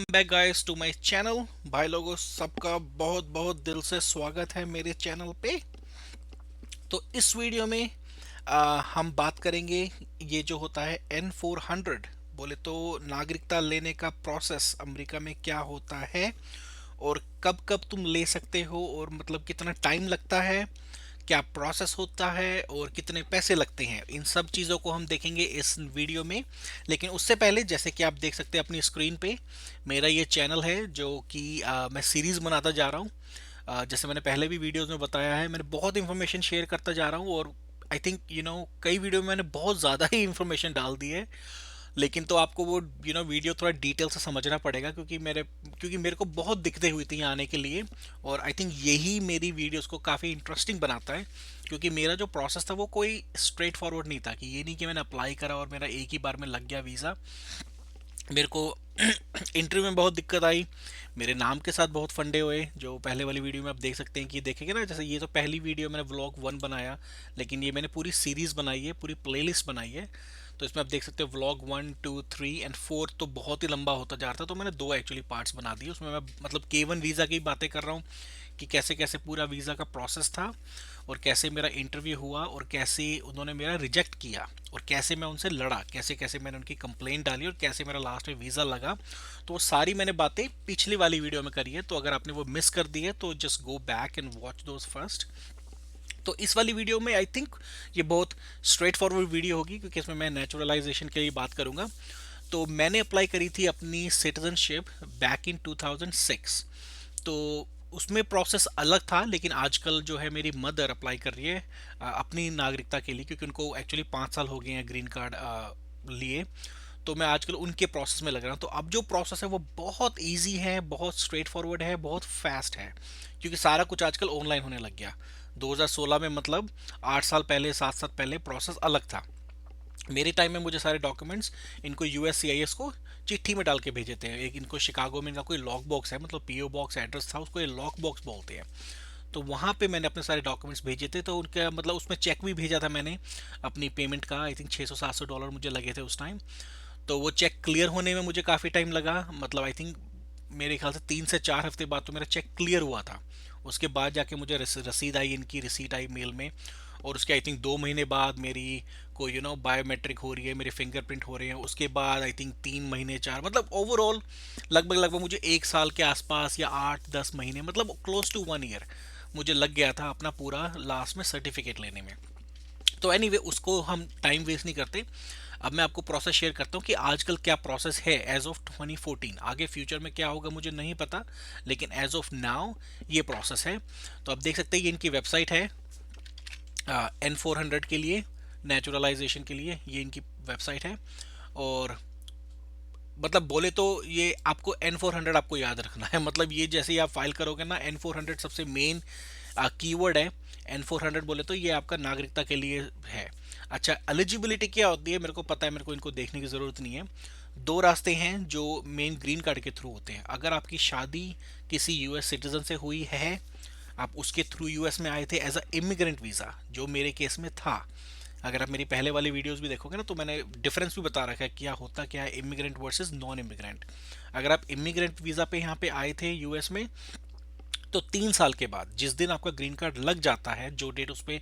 Back guys to my channel. भाई लोगों, सबका बहुत बहुत दिल से स्वागत है मेरे चैनल पे। तो इस वीडियो में हम बात करेंगे ये जो होता है N-400, बोले तो नागरिकता लेने का प्रोसेस अमेरिका में क्या होता है और कब कब तुम ले सकते हो और मतलब कितना टाइम लगता है, क्या प्रोसेस होता है और कितने पैसे लगते हैं। इन सब चीज़ों को हम देखेंगे इस वीडियो में। लेकिन उससे पहले, जैसे कि आप देख सकते हैं अपनी स्क्रीन पे, मेरा ये चैनल है जो कि मैं सीरीज़ बनाता जा रहा हूँ। जैसे मैंने पहले भी वीडियोस में बताया है, मैंने बहुत इन्फॉर्मेशन शेयर करता जा रहा हूँ और आई थिंक कई वीडियो में मैंने बहुत ज़्यादा ही इन्फॉर्मेशन डाल दी है। लेकिन तो आपको वो वीडियो थोड़ा डिटेल से समझना पड़ेगा, क्योंकि मेरे को बहुत दिक्कतें हुई थी यहाँ आने के लिए। और आई थिंक यही मेरी वीडियोस को काफ़ी इंटरेस्टिंग बनाता है, क्योंकि मेरा जो प्रोसेस था वो कोई स्ट्रेट फॉरवर्ड नहीं था, कि ये नहीं कि मैंने अप्लाई करा और मेरा एक ही बार में लग गया वीज़ा। मेरे को इंटरव्यू में बहुत दिक्कत आई, मेरे नाम के साथ बहुत फंडे हुए, जो पहले वाली वीडियो में आप देख सकते हैं कि देखेंगे ना। जैसे ये तो पहली वीडियो मैंने व्लॉग 1 बनाया, लेकिन ये मैंने पूरी सीरीज़ बनाई है, पूरी प्लेलिस्ट बनाई है। तो इसमें आप देख सकते हो व्लॉग 1, 2, 3 एंड 4 तो बहुत ही लंबा होता जा रहा था, तो मैंने दो एक्चुअली पार्ट्स बना दिए। उसमें मैं मतलब K1 वीज़ा की बातें कर रहा हूँ कि कैसे कैसे पूरा वीज़ा का प्रोसेस था और कैसे मेरा इंटरव्यू हुआ और कैसे उन्होंने मेरा रिजेक्ट किया और कैसे मैं उनसे लड़ा, कैसे कैसे मैंने उनकी कंप्लेंट डाली और कैसे मेरा लास्ट में वीज़ा लगा। तो वो सारी मैंने बातें पिछली वाली वीडियो में करी है, तो अगर आपने वो मिस कर दी है तो just go back and watch those first. तो इस वाली वीडियो में आई थिंक ये बहुत स्ट्रेट फॉरवर्ड वीडियो होगी, क्योंकि इसमें मैं नेचुरलाइजेशन के लिए बात करूंगा। तो मैंने अप्लाई करी थी अपनी सिटीजनशिप बैक इन 2006। तो उसमें प्रोसेस अलग था, लेकिन आजकल जो है मेरी मदर अप्लाई कर रही है अपनी नागरिकता के लिए, क्योंकि उनको एक्चुअली 5 साल हो गए हैं ग्रीन कार्ड लिए। तो मैं आजकल उनके प्रोसेस में लग रहा हूँ। तो अब जो प्रोसेस है वो बहुत इजी है, बहुत स्ट्रेट फॉरवर्ड है, बहुत फास्ट है, क्योंकि सारा कुछ आजकल ऑनलाइन होने लग गया। 2016 में मतलब 8 साल पहले, 7 साल पहले प्रोसेस अलग था। मेरे टाइम में मुझे सारे डॉक्यूमेंट्स इनको USCIS को चिट्ठी में डाल के भेजे थे। एक इनको शिकागो में इनका कोई लॉक बॉक्स है, मतलब PO बॉक्स एड्रेस था, उसको ये लॉक बॉक्स बोलते हैं। तो वहाँ पे मैंने अपने सारे डॉक्यूमेंट्स भेजे थे, तो उनका मतलब उसमें चेक भी भेजा था मैंने अपनी पेमेंट का। आई थिंक $600-700 मुझे लगे थे उस टाइम। तो वो चेक क्लियर होने में मुझे काफ़ी टाइम लगा, मतलब आई थिंक मेरे ख्याल से 3 से 4 हफ्ते बाद तो मेरा चेक क्लियर हुआ था। उसके बाद जाके मुझे रसीद आई, इनकी रिसीट आई मेल में। और उसके आई थिंक 2 महीने बाद मेरी को बायोमेट्रिक हो रही है, मेरे फिंगरप्रिंट हो रहे हैं। उसके बाद आई थिंक 3 महीने, 4, मतलब ओवरऑल लगभग लगभग मुझे 1 साल के आसपास या 8-10 महीने, मतलब क्लोज टू 1 ईयर मुझे लग गया था अपना पूरा लास्ट में सर्टिफिकेट लेने में। तो एनीवे उसको हम टाइम वेस्ट नहीं करते। अब मैं आपको प्रोसेस शेयर करता हूँ कि आजकल क्या प्रोसेस है एज ऑफ 2014। आगे फ्यूचर में क्या होगा मुझे नहीं पता, लेकिन एज ऑफ नाउ ये प्रोसेस है। तो आप देख सकते हैं ये इनकी वेबसाइट है N-400 के लिए, नेचुरलाइजेशन के लिए ये इनकी वेबसाइट है। और मतलब बोले तो ये आपको N-400 आपको याद रखना है, मतलब ये जैसे ही आप फाइल करोगे ना, N-400 सबसे मेन कीवर्ड है। N-400 बोले तो ये आपका नागरिकता के लिए है। अच्छा, एलिजिबिलिटी क्या होती है मेरे को पता है, मेरे को इनको देखने की ज़रूरत नहीं है। दो रास्ते हैं जो मेन ग्रीन कार्ड के थ्रू होते हैं। अगर आपकी शादी किसी US सिटीजन से हुई है, आप उसके थ्रू US में आए थे एज अ इमिग्रेंट वीज़ा, जो मेरे केस में था। अगर आप मेरी पहले वाली वीडियोस भी देखोगे ना, तो मैंने डिफरेंस भी बता रखा है क्या होता क्या है इमिग्रेंट वर्सेस नॉन इमिग्रेंट। अगर आप इमिग्रेंट वीज़ा पे यहाँ पे आए थे US में, तो 3 साल के बाद जिस दिन आपका ग्रीन कार्ड लग जाता है, जो डेट उस पर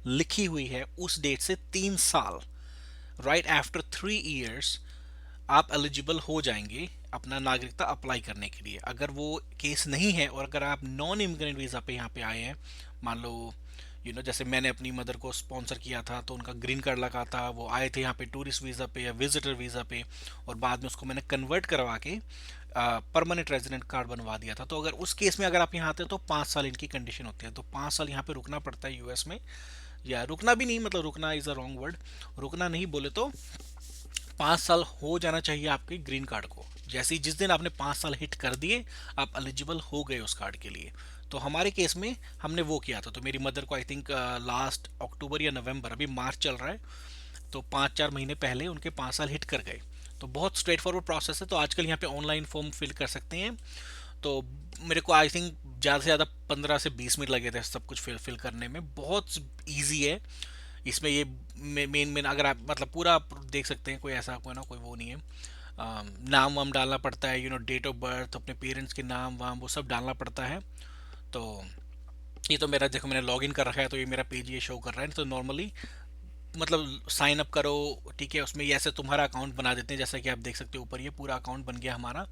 लिखी हुई है उस डेट से 3 साल, राइट आफ्टर 3 इयर्स, आप एलिजिबल हो जाएंगे अपना नागरिकता अप्लाई करने के लिए। अगर वो केस नहीं है और अगर आप नॉन इमिग्रेंट वीज़ा पे यहाँ पे आए हैं, मान लो जैसे मैंने अपनी मदर को स्पॉन्सर किया था, तो उनका ग्रीन कार्ड लगा था, वो आए थे यहाँ पे टूरिस्ट वीज़ा पे या विजिटर वीज़ा पे, और बाद में उसको मैंने कन्वर्ट करवा के परमानेंट रेजिडेंट कार्ड बनवा दिया था। तो अगर उस केस में अगर आप यहाँ आते हैं तो 5 साल इनकी कंडीशन होती है। तो 5 साल यहाँ पे रुकना पड़ता है US में, या रुकना भी नहीं, मतलब रुकना इज़ अ रॉन्ग वर्ड, रुकना नहीं बोले तो 5 साल हो जाना चाहिए आपके ग्रीन कार्ड को। जैसे ही जिस दिन आपने 5 साल हिट कर दिए, आप एलिजिबल हो गए उस कार्ड के लिए। तो हमारे केस में हमने वो किया था। तो मेरी मदर को आई थिंक लास्ट अक्टूबर या नवंबर, अभी मार्च चल रहा है, तो 5-4 महीने पहले उनके 5 साल हिट कर गए। तो बहुत स्ट्रेट फॉरवर्ड प्रोसेस है। तो आजकल यहाँ पे ऑनलाइन फॉर्म फिल कर सकते हैं। तो मेरे को आई थिंक ज़्यादा से ज़्यादा 15 से 20 मिनट लगे थे सब कुछ फिल करने में। बहुत ईजी है। इसमें ये मेन मेन अगर आप मतलब पूरा आप देख सकते हैं, कोई ऐसा कोई ना कोई वो नहीं है। नाम वाम डालना पड़ता है, डेट ऑफ बर्थ, अपने पेरेंट्स के नाम वाम वो सब डालना पड़ता है। तो ये तो मेरा देखो, मैंने लॉग इन कर रखा है तो ये मेरा पेज ये शो कर रहा है। तो नॉर्मली मतलब साइन अप करो, ठीक है, उसमें ये ऐसे तुम्हारा अकाउंट बना देते हैं, जैसा कि आप देख सकते हो ऊपर ये पूरा अकाउंट बन गया हमारा।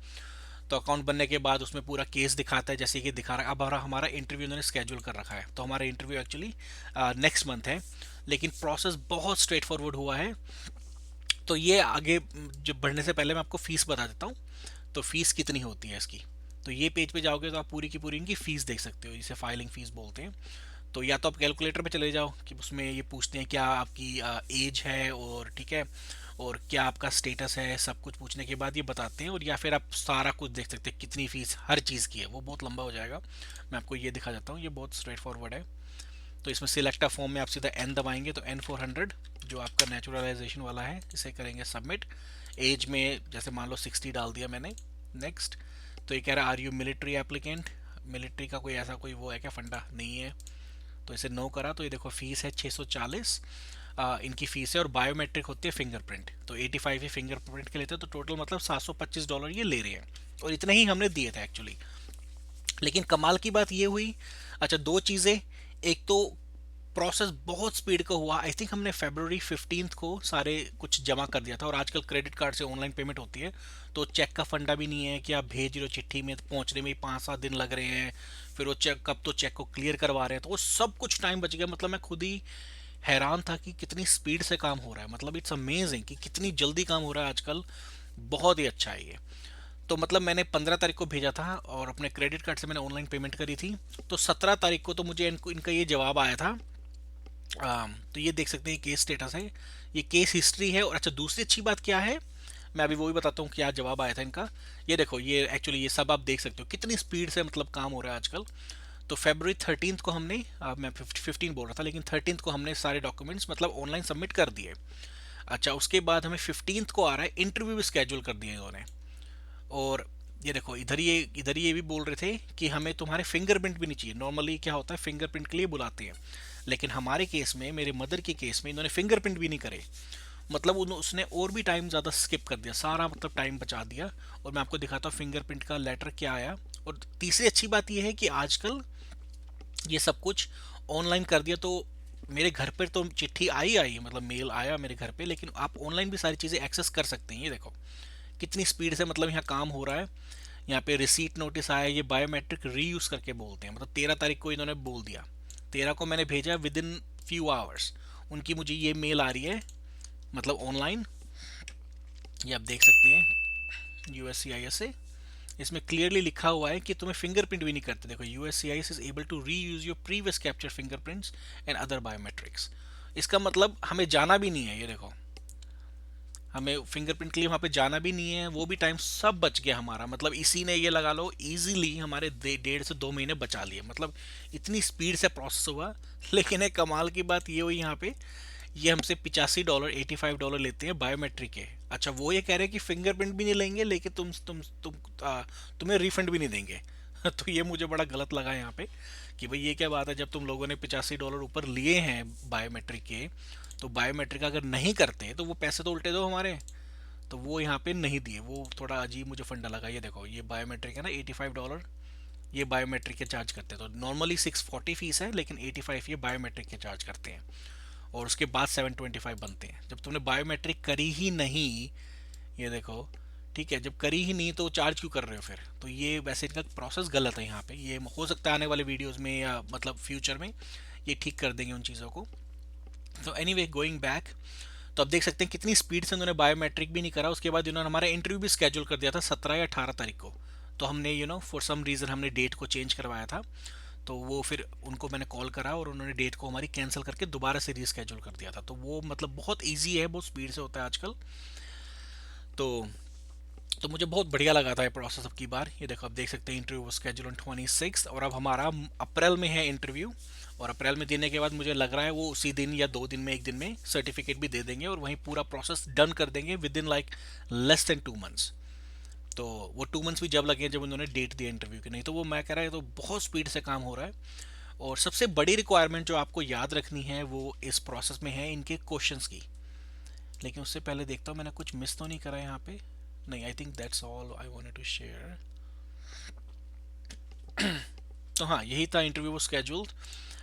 तो अकाउंट बनने के बाद उसमें पूरा केस दिखाता है, जैसे कि दिखा रहा है। अब हमारा इंटरव्यू उन्होंने स्केड्यूल कर रखा है, तो हमारा इंटरव्यू एक्चुअली नेक्स्ट मंथ है। लेकिन प्रोसेस बहुत स्ट्रेट फॉरवर्ड हुआ है। तो ये आगे जो बढ़ने से पहले मैं आपको फीस बता देता हूँ। तो फीस कितनी होती है इसकी, तो ये पेज पे जाओगे तो आप पूरी की पूरी इनकी फीस देख सकते हो, जिसे फाइलिंग फीस बोलते हैं। तो या तो आप कैलकुलेटर पे चले जाओ कि उसमें ये पूछते हैं क्या आपकी एज है, और ठीक है, और क्या आपका स्टेटस है, सब कुछ पूछने के बाद ये बताते हैं। और या फिर आप सारा कुछ देख सकते हैं, कितनी फीस हर चीज़ की है। वो बहुत लंबा हो जाएगा, मैं आपको ये दिखा देता हूँ, ये बहुत स्ट्रेट फॉरवर्ड है। तो इसमें सिलेक्ट अ फॉर्म में आप सीधा एन दबाएंगे तो N400 जो आपका नेचुरलाइजेशन वाला है इसे करेंगे सबमिट। एज में जैसे मान लो 60 डाल दिया मैंने। नेक्स्ट। तो ये कह रहा है are you military applicant, military का कोई ऐसा कोई वो है क्या फंडा, नहीं है। तो इसे नो करा। तो ये देखो फीस है 640 इनकी फीस है। और बायोमेट्रिक होती है फिंगरप्रिंट, तो 85 ही फिंगरप्रिंट के लेते हैं। तो टोटल मतलब $725 ये ले रहे हैं, और इतने ही हमने दिए थे एक्चुअली। लेकिन कमाल की बात ये हुई, अच्छा दो चीज़ें। एक तो प्रोसेस बहुत स्पीड का हुआ। आई थिंक हमने February 15 को सारे कुछ जमा कर दिया था। और आजकल क्रेडिट कार्ड से ऑनलाइन पेमेंट होती है, तो चेक का फंडा भी नहीं है कि आप भेज रहे हो चिट्ठी में, पहुंचने में 5-7 दिन लग रहे हैं। फिर वो चेक कब तो चेक को क्लियर करवा रहे हैं, तो वो सब कुछ टाइम बच गया। मतलब मैं खुद ही हैरान था कि कितनी स्पीड से काम हो रहा है। मतलब इट्स अमेजिंग कि कितनी जल्दी काम हो रहा है आजकल। बहुत ही अच्छा है ये। तो मतलब मैंने 15 तारीख को भेजा था और अपने क्रेडिट कार्ड से मैंने ऑनलाइन पेमेंट करी थी। तो 17 तारीख को तो मुझे इनका ये जवाब आया था। तो ये देख सकते हैं केस स्टेटस है, ये केस हिस्ट्री है। और अच्छा दूसरी अच्छी बात क्या है, मैं अभी वो भी बताता हूँ क्या जवाब आया था इनका। ये देखो, ये एक्चुअली ये सब आप देख सकते हो कितनी स्पीड से मतलब काम हो रहा है आजकल। तो February 13 को हमने मैं 15 बोल रहा था, लेकिन 13 को हमने सारे डॉक्यूमेंट्स मतलब ऑनलाइन सबमिट कर दिए। अच्छा उसके बाद हमें 15 को आ रहा है इंटरव्यू भी स्केड्यूल कर दिया इन्होंने। और ये देखो इधर ये भी बोल रहे थे कि हमें तुम्हारे फिंगरप्रिंट भी नहीं चाहिए। नॉर्मली क्या होता है, फिंगरप्रिंट के लिए बुलाते हैं, लेकिन हमारे केस में, मेरे मदर के केस में, इन्होंने फिंगरप्रिंट भी नहीं करे। मतलब उसने और भी टाइम ज़्यादा स्किप कर दिया, सारा मतलब टाइम बचा दिया। और मैं आपको दिखाता हूँ फिंगरप्रिंट का लेटर क्या आया। और तीसरी अच्छी बात यह है कि आजकल ये सब कुछ ऑनलाइन कर दिया। तो मेरे घर पर तो चिट्ठी आई है, मतलब मेल आया मेरे घर पे, लेकिन आप ऑनलाइन भी सारी चीज़ें एक्सेस कर सकते हैं। ये देखो कितनी स्पीड से मतलब यहाँ काम हो रहा है। यहाँ पे रिसीट नोटिस आया, ये बायोमेट्रिक रीयूज करके बोलते हैं। मतलब 13 तारीख को इन्होंने बोल दिया, 13 को मैंने भेजा, विद इन फ्यू आवर्स उनकी मुझे ये मेल आ रही है, मतलब ऑनलाइन। ये आप देख सकते हैं USCIS से, इसमें क्लियरली लिखा हुआ है कि तुम्हें फिंगरप्रिंट भी नहीं करते। देखो USCIS is able to reuse your previous capture fingerprints and other biometrics. इसका मतलब हमें जाना भी नहीं है। ये देखो हमें फिंगरप्रिंट के लिए वहाँ पे जाना भी नहीं है, वो भी टाइम सब बच गया हमारा। मतलब इसी ने ये लगा लो इजीली हमारे 1.5 से 2 महीने बचा लिए। मतलब इतनी स्पीड से प्रोसेस हुआ। लेकिन एक कमाल की बात ये हुई यहाँ पे, ये हमसे $85 $85 लेते हैं बायोमेट्रिक के। अच्छा वो ये कह रहे हैं कि फिंगरप्रिंट भी नहीं लेंगे, लेकिन तुम्हें रिफंड भी नहीं देंगे। तो ये मुझे बड़ा गलत लगा यहाँ पे कि भाई ये क्या बात है, जब तुम लोगों ने $85 ऊपर लिए हैं बायोमेट्रिक के, तो बायोमेट्रिक अगर नहीं करते तो वो पैसे तो उल्टे दो हमारे। तो वो यहाँ पे नहीं दिए, वो थोड़ा अजीब मुझे फंडा लगा। ये देखो ये बायोमेट्रिक है ना, $85 ये बायोमेट्रिक के चार्ज करते हैं। तो नॉर्मली 640 फीस है, लेकिन 85 ये बायोमेट्रिक के चार्ज करते हैं। और उसके बाद 725 बनते हैं जब तुमने बायोमेट्रिक करी ही नहीं। ये देखो ठीक है, जब करी ही नहीं तो चार्ज क्यों कर रहे हो फिर। तो ये वैसे इनका प्रोसेस गलत है यहाँ पे। ये हो सकता है आने वाले वीडियोस में या मतलब फ्यूचर में ये ठीक कर देंगे उन चीज़ों को। तो एनीवे गोइंग बैक, तो अब देख सकते हैं कितनी स्पीड से उन्होंने बायोमेट्रिक भी नहीं करा। उसके बाद उन्होंने हमारा इंटरव्यू भी स्केड्यूल कर दिया था 17 या 18 तारीख को। तो हमने फॉर सम रीज़न हमने डेट को चेंज करवाया था। तो वो फिर उनको मैंने कॉल करा और उन्होंने डेट को हमारी कैंसिल करके दोबारा से रीस्केड्यूल कर दिया था। तो वो मतलब बहुत ईजी है, बहुत स्पीड से होता है आजकल। तो तो मुझे बहुत बढ़िया लगा था ये प्रोसेस अब की बार। ये देखो आप देख सकते हैं इंटरव्यू स्केड्यूल ऑन 26 और अब हमारा अप्रैल में है इंटरव्यू। और अप्रैल में देने के बाद मुझे लग रहा है वो उसी दिन या 2 दिन में, 1 दिन में सर्टिफिकेट भी दे देंगे और वहीं पूरा प्रोसेस डन कर देंगे with in like less than 2 months. तो वो 2 मंथ्स भी जब लगे जब उन्होंने डेट दिया इंटरव्यू की, नहीं तो वो मैं कह रहा है तो बहुत स्पीड से काम हो रहा है। और सबसे बड़ी रिक्वायरमेंट जो आपको याद रखनी है वो इस प्रोसेस में है इनके क्वेश्चंस की। लेकिन उससे पहले देखता हूँ मैंने कुछ मिस तो नहीं करा यहाँ पे। नहीं, I think that's all I wanted to share. तो हाँ, यही था इंटरव्यू वो स्केड्यूल्ड।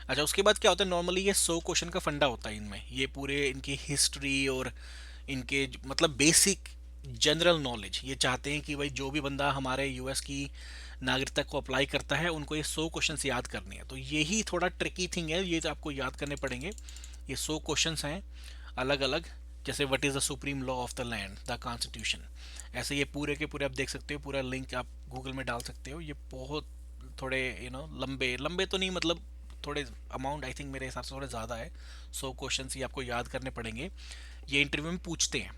अच्छा, उसके बाद क्या होता है, नॉर्मली ये 100 क्वेश्चन का फंडा होता है इनमें, ये पूरे इनकी हिस्ट्री और इनके मतलब बेसिक जनरल नॉलेज, ये चाहते हैं कि भाई जो भी बंदा हमारे यूएस की नागरिकता को अप्लाई करता है उनको ये 100 क्वेश्चन याद करने हैं। तो यही थोड़ा ट्रिकी थिंग है, ये तो आपको याद करने पड़ेंगे। ये 100 क्वेश्चन हैं अलग अलग, जैसे what is the supreme law of the land, the constitution. ऐसे ये पूरे के पूरे आप देख सकते हो, पूरा लिंक आप गूगल में डाल सकते हो। ये बहुत थोड़े लंबे लंबे तो नहीं, मतलब थोड़े अमाउंट आई थिंक मेरे हिसाब से थोड़ा ज़्यादा है। 100 क्वेश्चन ये आपको याद करने पड़ेंगे, ये इंटरव्यू में पूछते हैं।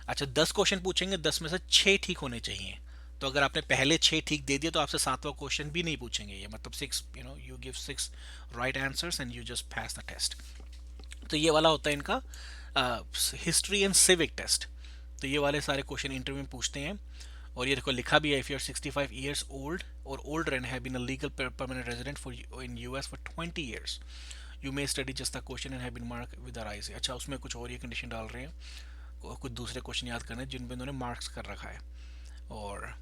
अच्छा, 10 क्वेश्चन पूछेंगे, 10 में से 6 ठीक होने चाहिए। तो अगर आपने पहले 6 ठीक दे दिए तो आपसे 7वां क्वेश्चन भी नहीं पूछेंगे, ये मतलब 6, you give 6 right answers and you just pass the test. तो ये वाला होता है इनका हिस्ट्री एंड सिविक टेस्ट। तो ये वाले सारे क्वेश्चन इंटरव्यू में पूछते हैं। और ये देखो लिखा भी है, if you are 65 years old और older and have been a legal permanent resident for in US for 20 years, you may study just the question and have been mark with the rise. अच्छा, उसमें कुछ और ये condition डाल रहे हैं, कुछ दूसरे क्वेश्चन याद करने जिन पे इन्होंने मार्क्स कर रखा है। और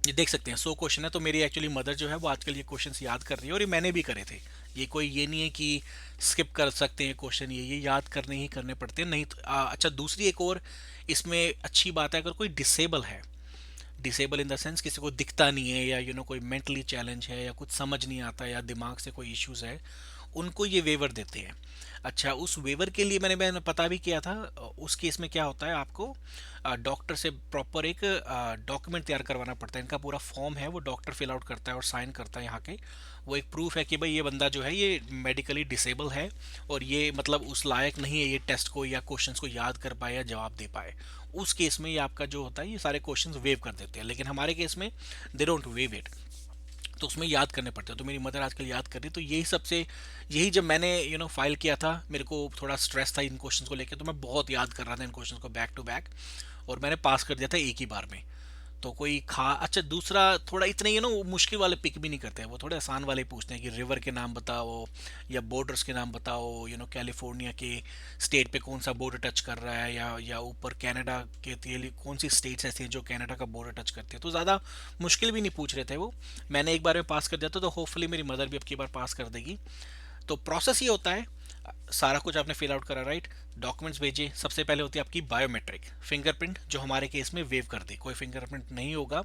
ये देख सकते हैं 100 क्वेश्चन है। तो मेरी एक्चुअली मदर जो है वो आजकल ये क्वेश्चंस याद कर रही है, और ये मैंने भी करे थे। ये कोई ये नहीं है कि स्किप कर सकते हैं क्वेश्चन, ये याद करने ही करने पड़ते हैं। नहीं तो अच्छा, दूसरी एक और इसमें अच्छी बात है, अगर कोई डिसेबल है, डिसेबल इन द सेंस किसी को दिखता नहीं है, या कोई मेंटली चैलेंज है, या कुछ समझ नहीं आता, या दिमाग से कोई इश्यूज है, उनको ये वेवर देते हैं। अच्छा, उस वेवर के लिए मैंने पता भी किया था। उस केस में क्या होता है, आपको डॉक्टर से प्रॉपर एक डॉक्यूमेंट तैयार करवाना पड़ता है। इनका पूरा फॉर्म है, वो डॉक्टर फिल आउट करता है और साइन करता है यहाँ के। वो एक प्रूफ है कि भाई ये बंदा जो है ये मेडिकली डिसेबल है, और ये मतलब उस लायक नहीं है ये टेस्ट को या क्वेश्चंस को याद कर पाए या जवाब दे पाए। उस केस में ये आपका जो होता है ये सारे क्वेश्चंस वेव कर देते हैं। लेकिन हमारे केस में दे डोंट वेव इट, तो उसमें याद करने पड़ते हैं। तो मेरी मदर आजकल याद कर रही है। तो यही सबसे, यही जब मैंने फाइल किया था, मेरे को थोड़ा स्ट्रेस था इन क्वेश्चंस को लेकर, तो मैं बहुत याद कर रहा था इन क्वेश्चंस को बैक टू बैक, और मैंने पास कर दिया था एक ही बार में। तो कोई अच्छा, दूसरा थोड़ा इतने वो मुश्किल वाले पिक भी नहीं करते हैं, वो थोड़े आसान वाले पूछते हैं कि रिवर के नाम बताओ, या बॉर्डर्स के नाम बताओ, कैलिफोर्निया के स्टेट पे कौन सा बॉर्डर टच कर रहा है, या ऊपर कनाडा के लिए कौन सी स्टेट्स ऐसी हैं जो कनाडा का बॉर्डर टच करती है। तो ज़्यादा मुश्किल भी नहीं पूछ रहे थे वो। मैंने एक बार में पास कर दिया था, तो होपफुली मेरी मदर भी अब की बार पास कर देगी। तो प्रोसेस ये होता है, सारा कुछ आपने फिल आउट करा, राइट, डॉक्यूमेंट्स भेजे। सबसे पहले होती है आपकी बायोमेट्रिक फिंगरप्रिंट, जो हमारे केस में वेव कर दे, कोई फिंगरप्रिंट नहीं होगा,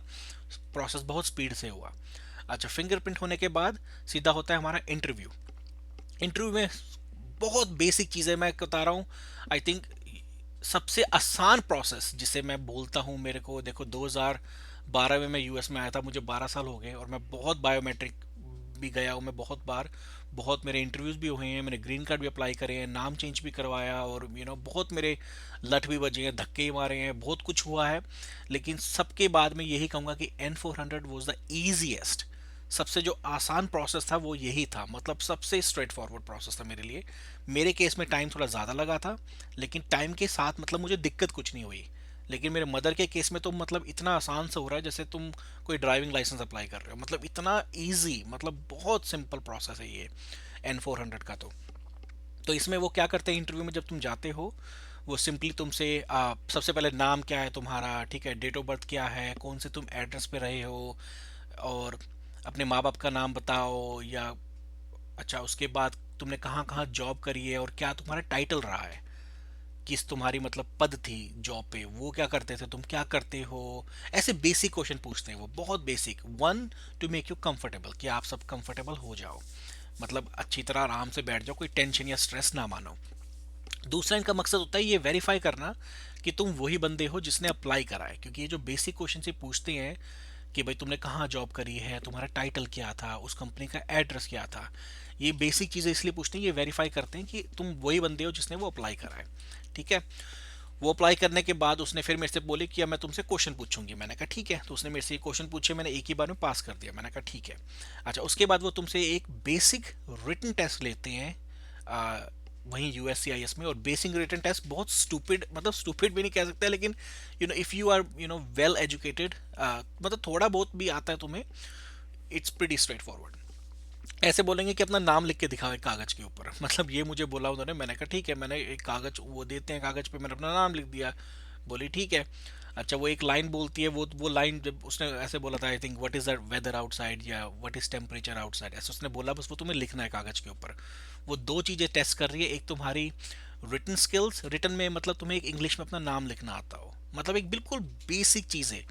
प्रोसेस बहुत स्पीड से हुआ। अच्छा, फिंगरप्रिंट होने के बाद सीधा होता है हमारा इंटरव्यू। इंटरव्यू में बहुत बेसिक चीज़ें मैं बता रहा हूँ। आई थिंक सबसे आसान प्रोसेस जिसे मैं बोलता हूँ, मेरे को देखो 2012 में मैं यूएस में आया था, मुझे 12 साल हो गए, और मैं बहुत बायोमेट्रिक भी गया हूँ मैं बहुत बार। बहुत मेरे इंटरव्यूज़ भी हुए हैं, मैंने ग्रीन कार्ड भी अप्लाई करे हैं, नाम चेंज भी करवाया, और बहुत मेरे लठ भी बजे हैं, धक्के ही मारे हैं, बहुत कुछ हुआ है। लेकिन सबके बाद मैं यही कहूँगा कि N400 वॉज द ईजीएस्ट, सबसे जो आसान प्रोसेस था वो यही था। मतलब सबसे स्ट्रेट फॉरवर्ड प्रोसेस था मेरे लिए। मेरे केस में टाइम थोड़ा ज़्यादा लगा था, लेकिन टाइम के साथ मतलब मुझे दिक्कत कुछ नहीं हुई। लेकिन मेरे मदर के केस में तो मतलब इतना आसान से हो रहा है जैसे तुम कोई ड्राइविंग लाइसेंस अप्लाई कर रहे हो, मतलब इतना इजी, मतलब बहुत सिंपल प्रोसेस है ये N400 का। तो इसमें वो क्या करते हैं इंटरव्यू में, जब तुम जाते हो, वो सिंपली तुमसे सबसे पहले नाम क्या है तुम्हारा, ठीक है, डेट ऑफ बर्थ क्या है, कौन से तुम एड्रेस पे रहे हो, और अपने माँ बाप का नाम बताओ, या अच्छा उसके बाद तुमने कहाँ कहाँ जॉब करी है, और क्या तुम्हारा टाइटल रहा है, किस तुम्हारी मतलब पद थी जॉब पे, वो क्या करते थे, तुम क्या करते हो। ऐसे बेसिक क्वेश्चन पूछते हैं वो, बहुत basic, one two make you comfortable, कि आप सब कंफर्टेबल हो जाओ, मतलब अच्छी तरह आराम से बैठ जाओ, कोई टेंशन या स्ट्रेस ना मानो। दूसरा इनका मकसद होता है ये वेरीफाई करना कि तुम वही बंदे हो जिसने अप्लाई करा है, क्योंकि ये जो बेसिक क्वेश्चन से पूछते हैं कि भाई तुमने कहाँ जॉब करी है, तुम्हारा टाइटल क्या था, उस कंपनी का एड्रेस क्या था, ये बेसिक चीज़ें इसलिए पूछते हैं, ये वेरीफाई करते हैं कि तुम वही बंदे हो जिसने वो अप्लाई करा है। ठीक है, वो अप्लाई करने के बाद उसने फिर मेरे से बोले कि अब मैं तुमसे क्वेश्चन पूछूंगी। मैंने कहा ठीक है। तो उसने मेरे से क्वेश्चन पूछे, मैंने एक ही बार में पास कर दिया। मैंने कहा ठीक है। अच्छा, उसके बाद वो तुमसे एक बेसिक रिटन टेस्ट लेते हैं वहीं USCIS में। और बेसिक रिटन टेस्ट बहुत स्टूपिड, मतलब स्टूपिड भी नहीं कह सकते, लेकिन if you are well educated, मतलब थोड़ा बहुत भी आता है तुम्हें, इट्स प्रीटी स्ट्रेट फॉरवर्ड। ऐसे बोलेंगे कि अपना नाम लिख के दिखाओ एक कागज के ऊपर, मतलब ये मुझे बोला उन्होंने। मैंने कहा ठीक है। मैंने एक कागज वो देते हैं, कागज पे मैंने अपना नाम लिख दिया। बोली ठीक है। अच्छा, वो एक लाइन बोलती है, वो लाइन जब उसने ऐसे बोला था, I think what is the weather outside या व्हाट इज टेम्परेचर आउटसाइड, ऐसे उसने बोला, बस वो तुम्हें लिखना है कागज के ऊपर। वो दो चीजें टेस्ट कर रही है, एक तुम्हारी रिटन स्किल्स, रिटन में मतलब तुम्हें एक इंग्लिश में अपना नाम लिखना आता हो, मतलब एक बिल्कुल बेसिक चीज है,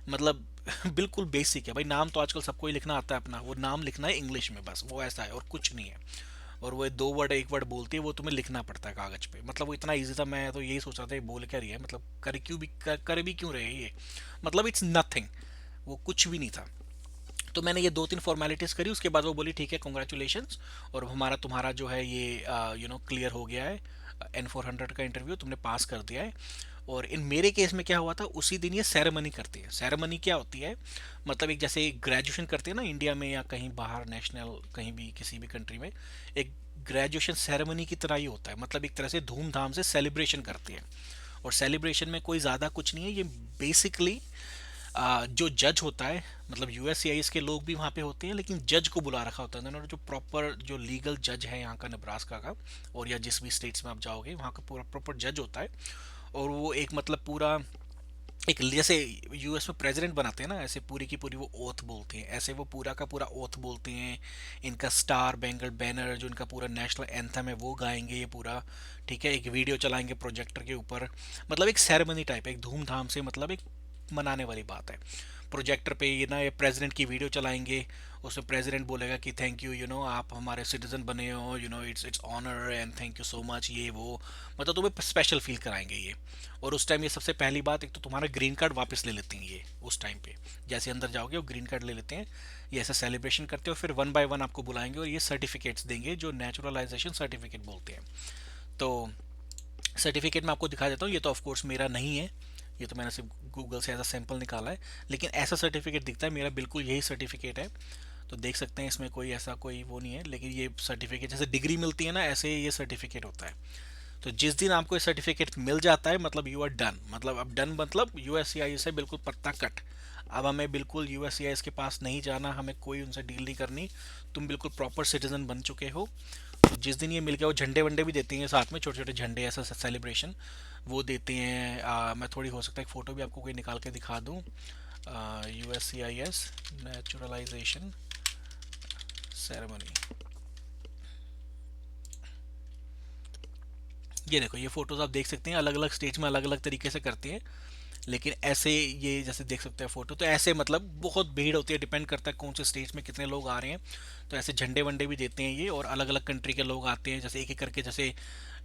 मतलब बिल्कुल बेसिक है भाई, नाम तो आजकल सबको ही लिखना आता है अपना, वो नाम लिखना है इंग्लिश में, बस वो ऐसा है और कुछ नहीं है। और वो दो वर्ड एक वर्ड बोलती है, वो तुम्हें लिखना पड़ता है कागज पे, मतलब वो इतना इजी था, मैं तो यही सोच रहा था ये बोल क्या रही है, मतलब कर भी क्यों रहे हैं ये, मतलब इट्स नथिंग, वो कुछ भी नहीं था। तो मैंने ये दो तीन फॉर्मेलिटीज़ करी, उसके बाद वो बोली ठीक है कॉन्ग्रेचुलेशंस, और हमारा तुम्हारा जो है ये क्लियर हो गया है, N400 का इंटरव्यू तुमने पास कर दिया है। और इन मेरे केस में क्या हुआ था, उसी दिन ये सेरेमनी करती है। सेरेमनी क्या होती है, मतलब एक जैसे ग्रेजुएशन करते हैं ना इंडिया में या कहीं बाहर नेशनल कहीं भी किसी भी कंट्री में, एक ग्रेजुएशन सेरेमनी की तरह ही होता है, मतलब एक तरह से धूमधाम से सेलिब्रेशन करती है। और सेलिब्रेशन में कोई ज़्यादा कुछ नहीं है, ये बेसिकली जो जज होता है, मतलब यूएससीआईएस के लोग भी वहाँ पे होते हैं, लेकिन जज को बुला रखा होता है उन्होंने, जो प्रॉपर जो लीगल जज है यहाँ का नेब्रास्का का, और या जिस भी स्टेट्स में आप जाओगे वहाँ का पूरा प्रॉपर जज होता है। और वो एक मतलब पूरा एक जैसे यूएस में प्रेसिडेंट बनाते हैं ना, ऐसे पूरी की पूरी वो ओथ बोलते हैं, ऐसे वो पूरा का पूरा ओथ बोलते हैं। इनका स्टार बेंगल बैनर जो इनका पूरा नेशनल एंथम है वो गाएंगे ये पूरा, ठीक है, एक वीडियो चलाएंगे प्रोजेक्टर के ऊपर, मतलब एक सेरेमनी टाइप, एक धूमधाम से, मतलब एक मनाने वाली बात है। प्रोजेक्टर पे ये ना ये प्रेसिडेंट की वीडियो चलाएंगे, उसमें प्रेसिडेंट बोलेगा कि थैंक यू, आप हमारे सिटीजन बने हो, it's honour and thank you so much, ये वो, मतलब तुम्हें स्पेशल फील कराएंगे ये। और उस टाइम ये सबसे पहली बात, एक तो तुम्हारा ग्रीन कार्ड वापस ले लेते हैं ये उस टाइम पे, जैसे अंदर जाओगे वो ग्रीन कार्ड ले लेते हैं, ये ऐसा सेलिब्रेशन करते हो, फिर वन बाय वन आपको बुलाएंगे और ये सर्टिफिकेट्स देंगे जो नेचुरलाइजेशन सर्टिफिकेट बोलते हैं। तो सर्टिफिकेट मैं आपको दिखा देता हूँ, ये तो ऑफ कोर्स मेरा नहीं है, ये तो मैंने सिर्फ गूगल से एज अ सैंपल निकाला है, लेकिन ऐसा सर्टिफिकेट दिखता है, मेरा बिल्कुल यही सर्टिफिकेट है। तो देख सकते हैं इसमें कोई ऐसा कोई वो नहीं है, लेकिन ये सर्टिफिकेट जैसे डिग्री मिलती है ना, ऐसे ये सर्टिफिकेट होता है। तो जिस दिन आपको ये सर्टिफिकेट मिल जाता है, मतलब यू आर डन, मतलब अब डन मतलब यूएससीआई से बिल्कुल पत्ता कट। अब हमें बिल्कुल यूएससीआई के पास नहीं जाना, हमें कोई उनसे डील नहीं करनी, तुम बिल्कुल प्रॉपर सिटीजन बन चुके हो। तो जिस दिन ये मिल गया, वो झंडे वंडे भी देते हैं साथ में, छोटे छोटे झंडे, ऐसा सेलिब्रेशन वो देते हैं। मैं थोड़ी हो सकता है एक फ़ोटो भी आपको कोई निकाल के दिखा दूँ। यूएससीआईएस नेचुरलाइजेशन सेरेमनी, ये देखो, ये फोटोज आप देख सकते हैं, अलग अलग स्टेज में अलग अलग तरीके से करते हैं, लेकिन ऐसे ये जैसे देख सकते हैं फोटो, तो ऐसे मतलब बहुत भीड़ होती है, डिपेंड करता है कौन से स्टेज में कितने लोग आ रहे हैं। तो ऐसे झंडे वंडे भी देते हैं ये, और अलग अलग कंट्री के लोग आते हैं, जैसे एक एक करके, जैसे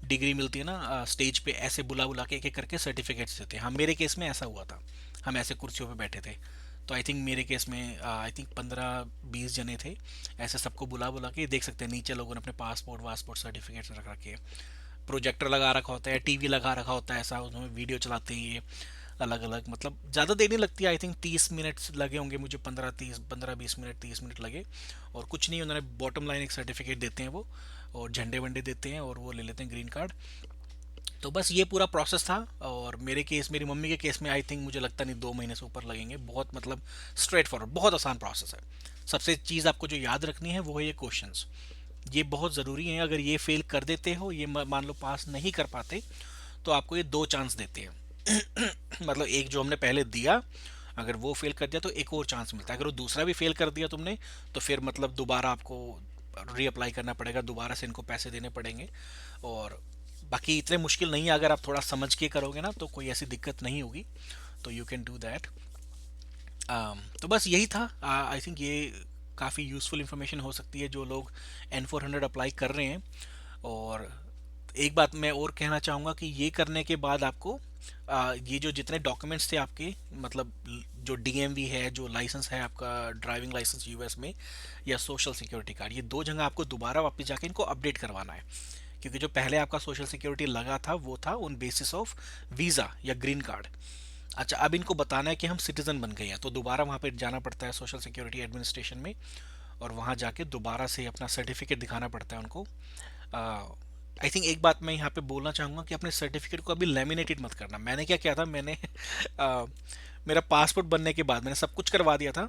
डिग्री मिलती है ना स्टेज पे, ऐसे बुला बुला के एक एक करके सर्टिफिकेट्स देते हैं। हम मेरे केस में ऐसा हुआ था, हम ऐसे कुर्सियों पे बैठे थे, तो आई थिंक मेरे केस में आई थिंक 15-20 जने थे, ऐसे सबको बुला बुला के, देख सकते हैं नीचे लोगों ने अपने पासपोर्ट वासपोर्ट सर्टिफिकेट्स रख रखे हैं, प्रोजेक्टर लगा रखा होता है, टीवी लगा रखा होता है, ऐसा उसमें वीडियो चलाते हैं ये अलग अलग, मतलब ज़्यादा देर नहीं लगती, आई थिंक 30 मिनट्स लगे होंगे मुझे, 15-20 मिनट 30 मिनट लगे। और कुछ नहीं, उन्होंने बॉटम लाइन एक सर्टिफिकेट देते हैं वो, और झंडे वंडे देते हैं, और वो ले लेते हैं ग्रीन कार्ड। तो बस ये पूरा प्रोसेस था। और मेरे केस, मेरी मम्मी के केस में आई थिंक मुझे लगता नहीं 2 महीने से ऊपर लगेंगे, बहुत मतलब स्ट्रेट फॉरवर्ड, बहुत आसान प्रोसेस है। सबसे चीज़ आपको जो याद रखनी है वो है ये क्वेश्चंस, ये बहुत ज़रूरी है। अगर ये फेल कर देते हो, ये मान लो पास नहीं कर पाते, तो आपको ये दो चांस देते हैं। मतलब एक जो हमने पहले दिया, अगर वो फेल कर दिया तो एक और चांस मिलता है, अगर वो दूसरा भी फेल कर दिया तुमने, तो फिर मतलब दोबारा आपको रीअप्लाई करना पड़ेगा, दोबारा से इनको पैसे देने पड़ेंगे। और बाकी इतने मुश्किल नहीं है, अगर आप थोड़ा समझ के करोगे ना तो कोई ऐसी दिक्कत नहीं होगी, तो यू कैन डू दैट। तो बस यही था। आई थिंक ये काफ़ी यूज़फुल इन्फॉर्मेशन हो सकती है जो लोग N400 अप्लाई कर रहे हैं। और एक बात मैं और कहना चाहूँगा कि ये करने के बाद आपको ये जो जितने डॉक्यूमेंट्स थे आपके, मतलब जो डीएमवी है, जो लाइसेंस है आपका, ड्राइविंग लाइसेंस यूएस में, या सोशल सिक्योरिटी कार्ड, ये दो जगह आपको दोबारा वापस जाके इनको अपडेट करवाना है। क्योंकि जो पहले आपका सोशल सिक्योरिटी लगा था वो था ऑन बेसिस ऑफ वीज़ा या ग्रीन कार्ड। अच्छा, अब इनको बताना है कि हम सिटीज़न बन गए हैं, तो दोबारा वहाँ पे जाना पड़ता है सोशल सिक्योरिटी एडमिनिस्ट्रेशन में, और वहाँ जाके दोबारा से अपना सर्टिफिकेट दिखाना पड़ता है उनको। आई थिंक एक बात मैं यहाँ पे बोलना चाहूँगा कि अपने सर्टिफिकेट को अभी लेमिनेटेड मत करना। मैंने क्या किया था, मैंने मेरा पासपोर्ट बनने के बाद मैंने सब कुछ करवा दिया था,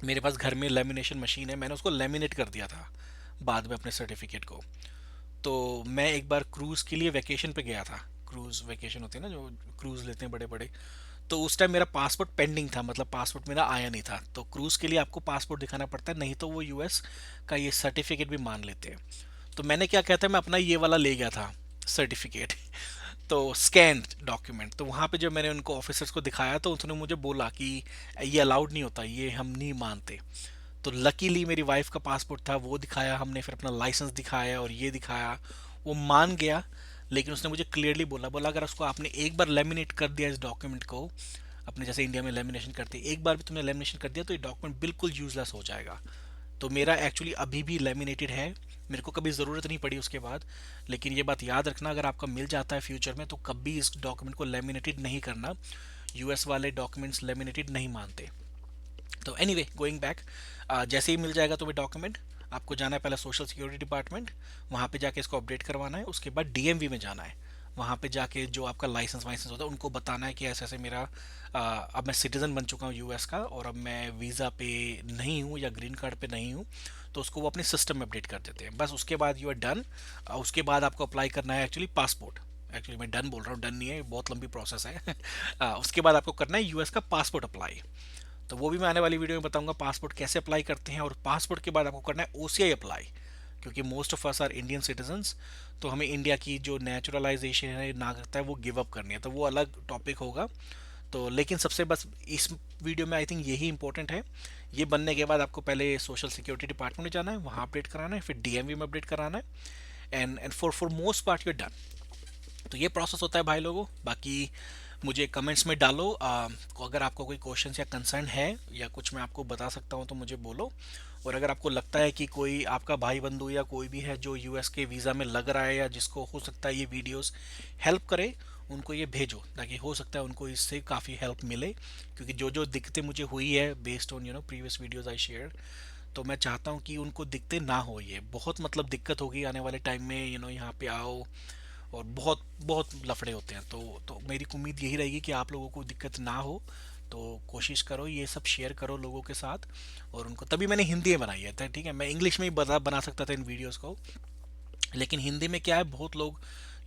मेरे पास घर में लेमिनेशन मशीन है, मैंने उसको लेमिनेट कर दिया था बाद में अपने सर्टिफिकेट को। तो मैं एक बार क्रूज़ के लिए वैकेशन पे गया था, क्रूज़ वैकेशन होते हैं ना जो क्रूज़ लेते हैं बड़े बड़े, तो उस टाइम मेरा पासपोर्ट पेंडिंग था, मतलब पासपोर्ट मेरा आया नहीं था। तो क्रूज़ के लिए आपको पासपोर्ट दिखाना पड़ता है, नहीं तो वो यूएस का ये सर्टिफिकेट भी मान लेते हैं। तो मैंने क्या कहता है, मैं अपना ये वाला ले गया था सर्टिफिकेट तो स्कैन डॉक्यूमेंट। तो वहाँ पे जब मैंने उनको ऑफिसर्स को दिखाया तो उन्होंने मुझे बोला कि ये अलाउड नहीं होता, ये हम नहीं मानते। तो लकीली मेरी वाइफ का पासपोर्ट था, वो दिखाया हमने, फिर अपना लाइसेंस दिखाया और ये दिखाया, वो मान गया। लेकिन उसने मुझे क्लियरली बोला बोला अगर उसको आपने एक बार लेमिनेट कर दिया इस डॉक्यूमेंट को, अपने जैसे इंडिया में लेमिनेशन करते हैं, एक बार भी तुमने लेमिनेशन कर दिया तो ये डॉक्यूमेंट बिल्कुल यूजलेस हो जाएगा। तो मेरा एक्चुअली अभी भी लेमिनेटेड है, मेरे को कभी ज़रूरत नहीं पड़ी उसके बाद। लेकिन ये बात याद रखना, अगर आपका मिल जाता है फ्यूचर में तो कभी इस डॉक्यूमेंट को लेमिनेटेड नहीं करना, यूएस वाले डॉक्यूमेंट्स लेमिनेटेड नहीं मानते। तो एनीवे गोइंग बैक, जैसे ही मिल जाएगा तुम्हें डॉक्यूमेंट, आपको जाना है पहले सोशल सिक्योरिटी डिपार्टमेंट, वहाँ पे जाके इसको अपडेट करवाना है। उसके बाद डीएमवी में जाना है, वहाँ पे जाके जो आपका लाइसेंस वाइसेंस होता है उनको बताना है कि ऐसे ऐसे मेरा अब मैं सिटीज़न बन चुका हूँ यूएस का, और अब मैं वीज़ा पे नहीं हूँ या ग्रीन कार्ड पे नहीं हूँ। तो उसको वो अपने सिस्टम में अपडेट कर देते हैं, बस उसके बाद यू आर डन। उसके बाद आपको अप्लाई करना है एक्चुअली पासपोर्ट। एक्चुअली मैं डन बोल रहा हूँ, डन नहीं है, बहुत लंबी प्रोसेस है। उसके बाद आपको करना है यूएस का पासपोर्ट अप्लाई। तो वो भी मैं आने वाली वीडियो में बताऊंगा पासपोर्ट कैसे अप्लाई करते हैं। और पासपोर्ट के बाद आपको करना है ओसीआई अप्लाई, क्योंकि most of us are Indian citizens, तो हमें इंडिया की जो नेचुरलाइजेशन है, नागरिकता है, वो गिव अप करनी है, तो वो अलग टॉपिक होगा। तो लेकिन सबसे बस इस वीडियो में आई थिंक यही इंपॉर्टेंट है। ये बनने के बाद आपको पहले सोशल सिक्योरिटी डिपार्टमेंट में जाना है, वहाँ अपडेट कराना है, फिर डीएमवी में अपडेट कराना है, and for most part you done. तो ये प्रोसेस होता है भाई लोगों। बाकी मुझे कमेंट्स में डालो, अगर आपको कोई क्वेश्चन या कंसर्न है या कुछ मैं आपको बता सकता हूँ तो मुझे बोलो। और अगर आपको लगता है कि कोई आपका भाई बंधु या कोई भी है जो यूएस के वीज़ा में लग रहा है या जिसको हो सकता है ये वीडियोस हेल्प करे, उनको ये भेजो, ताकि हो सकता है उनको इससे काफ़ी हेल्प मिले। क्योंकि जो जो दिक्कतें मुझे हुई है based on previous videos I share, तो मैं चाहता हूँ कि उनको दिक्कतें ना हो। ये बहुत मतलब दिक्कत होगी आने वाले टाइम में, यहाँ पे आओ और बहुत बहुत लफड़े होते हैं। तो मेरी उम्मीद यही रहेगी कि आप लोगों को दिक्कत ना हो। तो कोशिश करो ये सब शेयर करो लोगों के साथ, और उनको तभी मैंने हिंदी में बनाई है। तो ठीक है, मैं इंग्लिश में ही बना सकता था इन वीडियोस को, लेकिन हिंदी में क्या है, बहुत लोग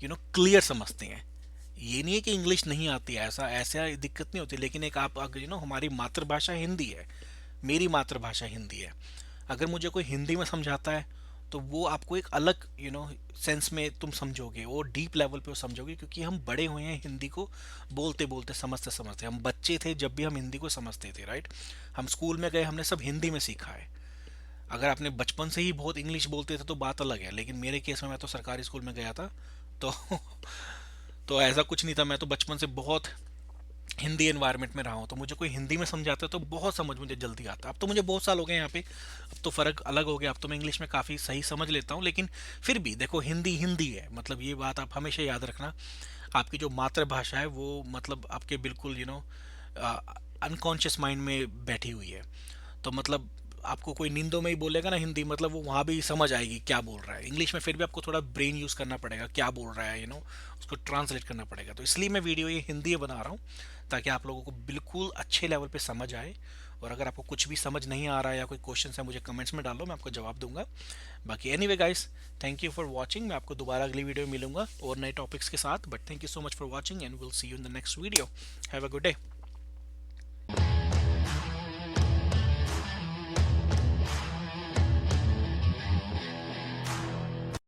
क्लियर समझते हैं। ये नहीं है कि इंग्लिश नहीं आती है, ऐसा ऐसा दिक्कत नहीं होती। लेकिन एक आप अगर हमारी मातृभाषा हिंदी है, मेरी मातृभाषा हिंदी है, अगर मुझे कोई हिंदी में समझाता है तो वो आपको एक अलग सेंस में तुम समझोगे, वो डीप लेवल पे समझोगे, क्योंकि हम बड़े हुए हैं हिंदी को बोलते बोलते, समझते समझते। हम बच्चे थे जब भी हम हिंदी को समझते थे, राइट। हम स्कूल में गए, हमने सब हिंदी में सीखा है। अगर आपने बचपन से ही बहुत इंग्लिश बोलते थे तो बात अलग है, लेकिन मेरे केस में मैं तो सरकारी स्कूल में गया था, तो तो ऐसा कुछ नहीं था। मैं तो बचपन से बहुत हिंदी एनवायरनमेंट में रहा हूँ, तो मुझे कोई हिंदी में समझाता है तो बहुत समझ मुझे जल्दी आता है। अब तो मुझे बहुत साल हो गए यहाँ पे, अब तो फ़र्क अलग हो गया, अब तो मैं इंग्लिश में काफ़ी सही समझ लेता हूँ। लेकिन फिर भी देखो, हिंदी हिंदी है, मतलब ये बात आप हमेशा याद रखना। आपकी जो मातृभाषा है वो मतलब आपके बिल्कुल अनकॉन्शियस माइंड में बैठी हुई है। तो मतलब आपको कोई नींदों में ही बोलेगा ना हिंदी, मतलब वो वहाँ भी समझ आएगी क्या बोल रहा है। इंग्लिश में फिर भी आपको थोड़ा ब्रेन यूज़ करना पड़ेगा, क्या बोल रहा है उसको ट्रांसलेट करना पड़ेगा। तो इसलिए मैं वीडियो ये हिंदी बना रहा हूँ, ताकि आप लोगों को बिल्कुल अच्छे लेवल पे समझ आए। और अगर आपको कुछ भी समझ नहीं आ रहा है या कोई क्वेश्चन है, मुझे कमेंट्स में डालो, मैं आपको जवाब दूंगा। बाकी anyway guys, thank you for watching. मैं आपको दोबारा अगली वीडियो में मिलूंगा और नए टॉपिक्स के साथ। But thank you so much for watching and will see you in the next video. Have a good day.